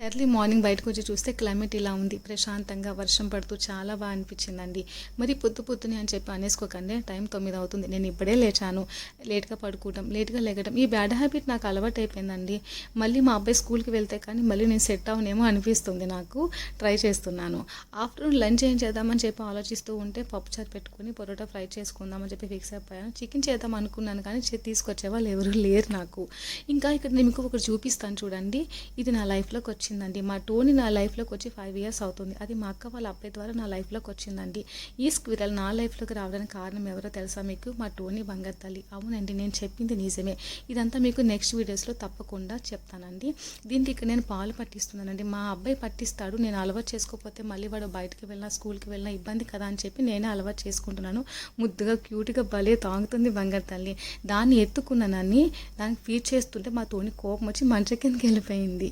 Early morning బయటకు వచ్చి చూస్తే క్లైమేట్ ఇలా ఉంది, ప్రశాంతంగా వర్షం పడుతూ చాలా బాగా అనిపించిందండి. మరి పొద్దునే అని చెప్పి అనేసుకోకండి, టైం 9 అవుతుంది. నేను ఇప్పుడే లేచాను. లేట్గా పడుకోవడం, లేట్గా లెగడం, ఈ బ్యాడ్ హ్యాబిట్ నాకు అలవాటు అయిపోయిందండి. మళ్ళీ మా అబ్బాయి స్కూల్కి వెళ్తే కానీ మళ్ళీ నేను సెట్ అవునేమో అనిపిస్తుంది నాకు. ట్రై చేస్తున్నాను. ఆఫ్టర్నూన్ లంచ్ ఏం చేద్దామని చెప్పి ఆలోచిస్తూ ఉంటే పప్పుచారు పెట్టుకుని పొరోటా ఫ్రై చేసుకుందామని చెప్పి ఫిక్స్ అయిపోయాను. చికెన్ చేద్దాం అనుకున్నాను కానీ తీసుకొచ్చే వాళ్ళు ఎవరు లేరు నాకు. ఇంకా ఇక్కడ నేను మీకు ఒకటి చూపిస్తాను చూడండి. ఇది నా లైఫ్లోకి వచ్చిందండి. మా టోనీ నా లైఫ్లోకి వచ్చి 5 years అవుతుంది. అది మా అక్క వాళ్ళ అబ్బాయి ద్వారా నా లైఫ్లోకి వచ్చిందండి. ఈ స్క్విరల్ నా లైఫ్లోకి రావడానికి కారణం ఎవరో తెలుసా మీకు? మా టోనీ బంగారు తల్లి. అవునండి, నేను చెప్పింది నిజమే. ఇదంతా మీకు నెక్స్ట్ వీడియోస్లో తప్పకుండా చెప్తానండి. దీనికి ఇక్కడ నేను పాలు పట్టిస్తున్నానండి. మా అబ్బాయి పట్టిస్తాడు, నేను అలవాటు చేసుకోకపోతే మళ్ళీ వాడు బయటకు వెళ్ళినా స్కూల్కి వెళ్ళినా ఇబ్బంది కదా అని చెప్పి నేనే అలవాటు చేసుకుంటున్నాను. ముద్దుగా క్యూట్గా భలే తాగుతుంది బంగారు తల్లి. దాన్ని ఎత్తుకున్నానని దానికి ఫీడ్ చేస్తుంటే మా తోని కోపం వచ్చి మంచం కిందకి వెళ్ళిపోయింది.